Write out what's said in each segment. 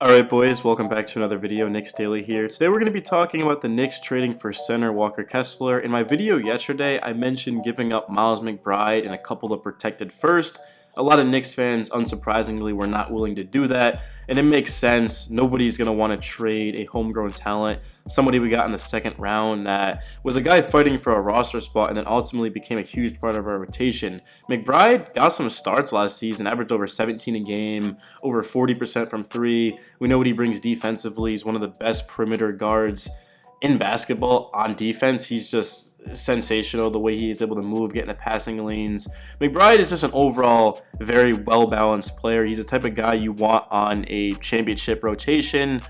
Alright boys, welcome back to another video. Knicks Daily here. Today we're going to be talking about the Knicks trading for center Walker Kessler. In my video yesterday, I mentioned giving up Miles McBride and a couple of protected first. A lot of Knicks fans, unsurprisingly, were not willing to do that, and it makes sense. Nobody's going to want to trade a homegrown talent, somebody we got in the second round that was a guy fighting for a roster spot and then ultimately became a huge part of our rotation. McBride got some starts last season, averaged over 17 a game, over 40% from three. We know what he brings defensively. He's one of the best perimeter guards in basketball on defense. He's just sensational the way he is able to move, get in the passing lanes. McBride is just an overall very well-balanced player. He's the type of guy you want on a championship rotation.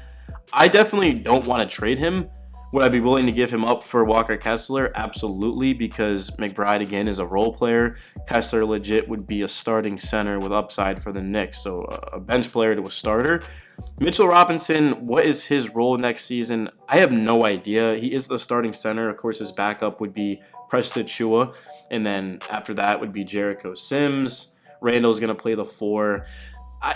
I definitely don't want to trade him. Would I be willing to give him up for Walker Kessler? Absolutely, because McBride, again, is a role player. Kessler legit would be a starting center with upside for the Knicks, so a bench player to a starter. Mitchell Robinson, what is his role next season? I have no idea. He is the starting center. Of course, his backup would be Precious Achiuwa, and then after that would be Jericho Sims. Randall's going to play the four.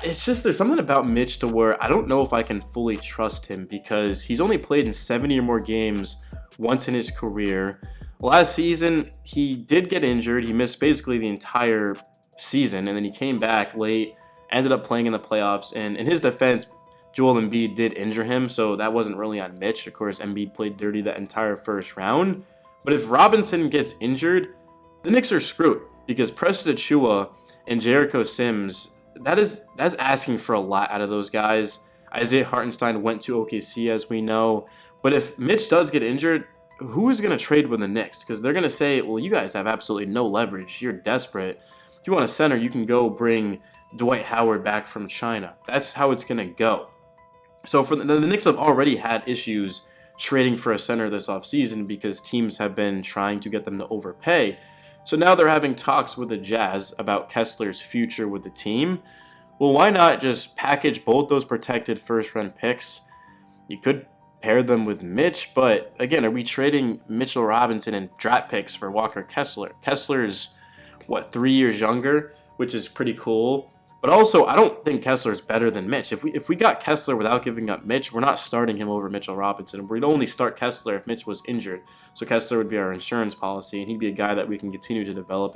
It's just there's something about Mitch to where I don't know if I can fully trust him because he's only played in 70 or more games once in his career. Last season, he did get injured. He missed basically the entire season, and then he came back late, ended up playing in the playoffs, and in his defense, Joel Embiid did injure him, so that wasn't really on Mitch. Of course, Embiid played dirty that entire first round. But if Robinson gets injured, the Knicks are screwed because Precious Achiuwa and Jericho Sims, that's asking for a lot out of those guys. Isaiah Hartenstein went to OKC, as we know. But if Mitch does get injured, who is going to trade with the Knicks? Because they're going to say, well, you guys have absolutely no leverage. You're desperate. If you want a center, you can go bring Dwight Howard back from China. That's how it's going to go. So for the Knicks have already had issues trading for a center this offseason because teams have been trying to get them to overpay. So now they're having talks with the Jazz about Kessler's future with the team. Well, why not just package both those protected first-round picks? You could pair them with Mitch, but again, are we trading Mitchell Robinson and draft picks for Walker Kessler? Kessler's, 3 years younger, which is pretty cool. But also, I don't think Kessler's better than Mitch. If we got Kessler without giving up Mitch, we're not starting him over Mitchell Robinson. We'd only start Kessler if Mitch was injured. So Kessler would be our insurance policy, and he'd be a guy that we can continue to develop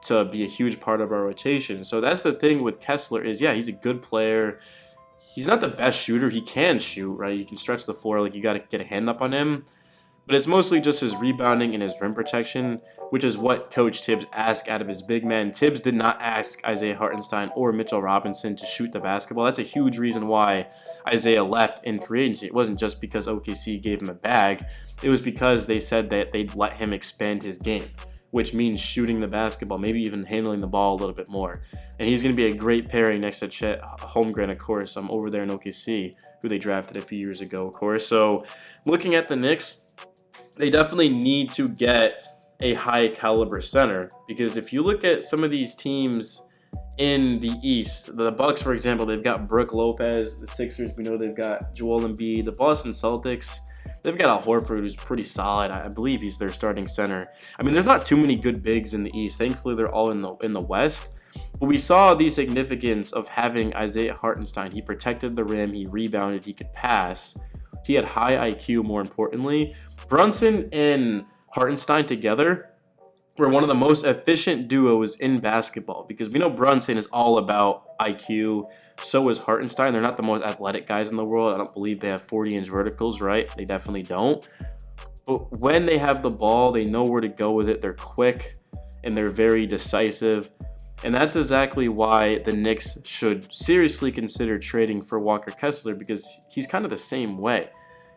to be a huge part of our rotation. So that's the thing with Kessler is, yeah, he's a good player. He's not the best shooter. He can shoot, right? You can stretch the floor. Like, you got to get a hand up on him. But it's mostly just his rebounding and his rim protection, which is what Coach Tibbs asked out of his big men. Tibbs did not ask Isaiah Hartenstein or Mitchell Robinson to shoot the basketball. That's a huge reason why Isaiah left in free agency. It wasn't just because OKC gave him a bag. It was because they said that they'd let him expand his game, which means shooting the basketball, maybe even handling the ball a little bit more. And he's going to be a great pairing next to Chet Holmgren, of course, over there in OKC, who they drafted a few years ago, of course. So looking at the Knicks, they definitely need to get a high caliber center because if you look at some of these teams in the East, the Bucks, for example, they've got Brook Lopez. The Sixers, we know they've got Joel Embiid. The Boston Celtics, they've got Al Horford, who's pretty solid. I believe he's their starting center. I mean, there's not too many good bigs in the East. Thankfully, they're all in the West. But we saw the significance of having Isaiah Hartenstein. He protected the rim. He rebounded. He could pass. He had high IQ, more importantly. Brunson and Hartenstein together were one of the most efficient duos in basketball because we know Brunson is all about IQ. So is Hartenstein. They're not the most athletic guys in the world. I don't believe they have 40-inch verticals, right? They definitely don't. But when they have the ball, they know where to go with it. They're quick and they're very decisive. And that's exactly why the Knicks should seriously consider trading for Walker Kessler because he's kind of the same way.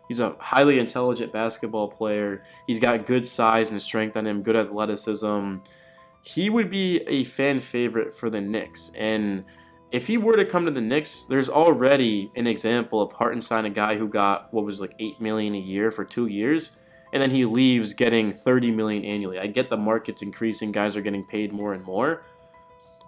He's a highly intelligent basketball player. He's got good size and strength on him, good athleticism. He would be a fan favorite for the Knicks. And if he were to come to the Knicks, there's already an example of Hartenstein, a guy who got what was like $8 million a year for 2 years, and then he leaves getting $30 million annually. I get the market's increasing, guys are getting paid more and more.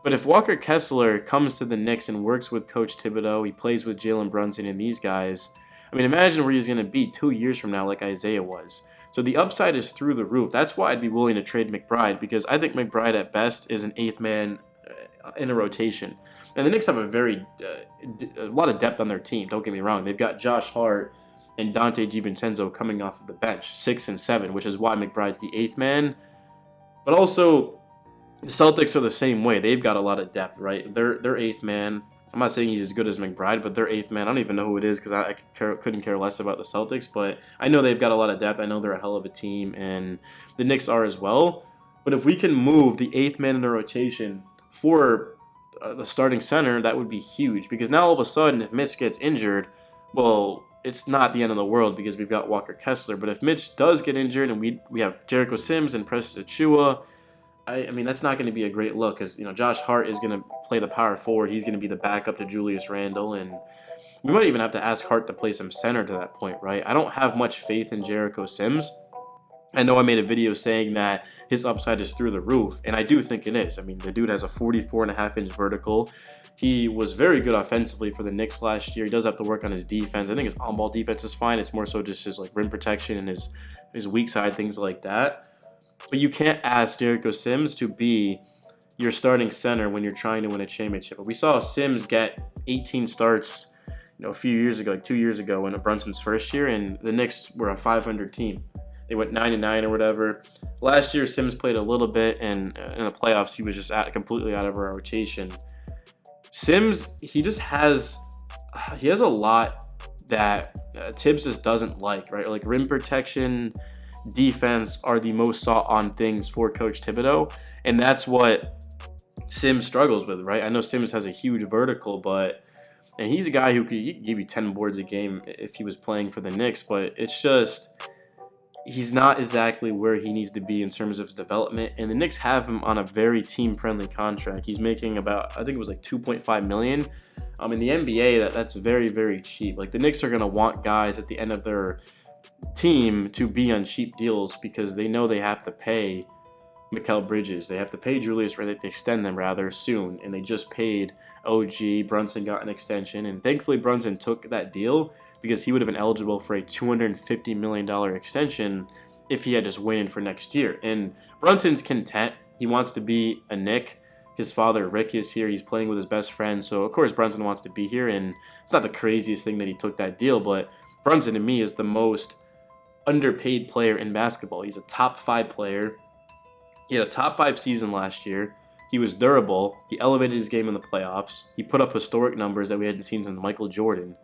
But if Walker Kessler comes to the Knicks and works with Coach Thibodeau, he plays with Jalen Brunson and these guys, I mean, imagine where he's going to be 2 years from now like Isaiah was. So the upside is through the roof. That's why I'd be willing to trade McBride because I think McBride at best is an eighth man in a rotation. And the Knicks have a lot of depth on their team. Don't get me wrong. They've got Josh Hart and Dante DiVincenzo coming off of the bench, 6 and 7, which is why McBride's the 8th man. But also, the Celtics are the same way. They've got a lot of depth, right? They're 8th man. I'm not saying he's as good as McBride, but they're 8th man. I don't even know who it is because I couldn't care less about the Celtics. But I know they've got a lot of depth. I know they're a hell of a team, and the Knicks are as well. But if we can move the 8th man in the rotation for the starting center, that would be huge. Because now all of a sudden, if Mitch gets injured, well, it's not the end of the world because we've got Walker Kessler. But if Mitch does get injured and we have Jericho Sims and Precious Achiuwa, I mean, that's not going to be a great look because, you know, Josh Hart is going to play the power forward. He's going to be the backup to Julius Randle, and we might even have to ask Hart to play some center to that point, right? I don't have much faith in Jericho Sims. I know I made a video saying that his upside is through the roof, and I do think it is. I mean, the dude has a 44.5-inch vertical. He was very good offensively for the Knicks last year. He does have to work on his defense. I think his on-ball defense is fine. It's more so just his like rim protection and his weak side, things like that. But you can't ask Jericho Sims to be your starting center when you're trying to win a championship. We saw Sims get 18 starts, you know, a few years ago, like 2 years ago, in Brunson's first year, and the Knicks were a 500 team. They went 9-9 or whatever. Last year, Sims played a little bit, and in the playoffs, he was just completely out of our rotation. Sims, he has a lot that Tibbs just doesn't like, right? Like rim protection, defense are the most sought-on things for Coach Thibodeau, and that's what Sims struggles with, right? I know Sims has a huge vertical, and he's a guy who could give you 10 boards a game if he was playing for the Knicks, but it's just he's not exactly where he needs to be in terms of his development, and the Knicks have him on a very team-friendly contract. He's making about, I think it was like $2.5 million. In the NBA, that's very, very cheap. Like the Knicks are going to want guys at the end of their team to be on cheap deals because they know they have to pay Mikal Bridges. They have to pay Julius Randle, to extend them rather soon, and they just paid OG. Brunson got an extension, and thankfully Brunson took that deal because he would have been eligible for a $250 million extension if he had just waited for next year. And Brunson's content. He wants to be a Knick. His father, Rick, is here. He's playing with his best friend, so of course Brunson wants to be here, and it's not the craziest thing that he took that deal, but Brunson to me is the most underpaid player in basketball. He's a top 5 player. He had a top 5 season last year. He was durable. He elevated his game in the playoffs. He put up historic numbers that we hadn't seen since Michael Jordan.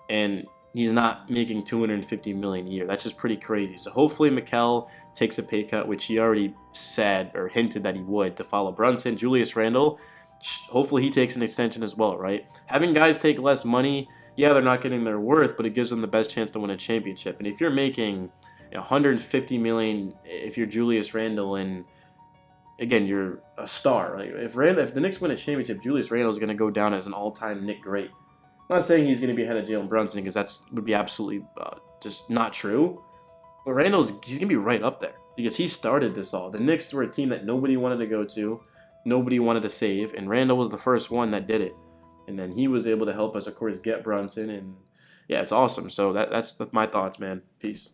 And he's not making $250 million a year. That's just pretty crazy. So hopefully Mikal takes a pay cut, which he already said or hinted that he would, to follow Brunson. Julius Randle, hopefully he takes an extension as well, right? Having guys take less money, yeah, they're not getting their worth, but it gives them the best chance to win a championship. And if you're making $150 million, if you're Julius Randle, and again, you're a star, right? If the Knicks win a championship, Julius Randle is going to go down as an all-time Knick great. I'm not saying he's going to be ahead of Jalen Brunson because would be absolutely just not true. But he's going to be right up there because he started this all. The Knicks were a team that nobody wanted to go to, nobody wanted to save, and Randle was the first one that did it. And then he was able to help us, of course, get Brunson, and yeah, it's awesome. So that's my thoughts, man. Peace.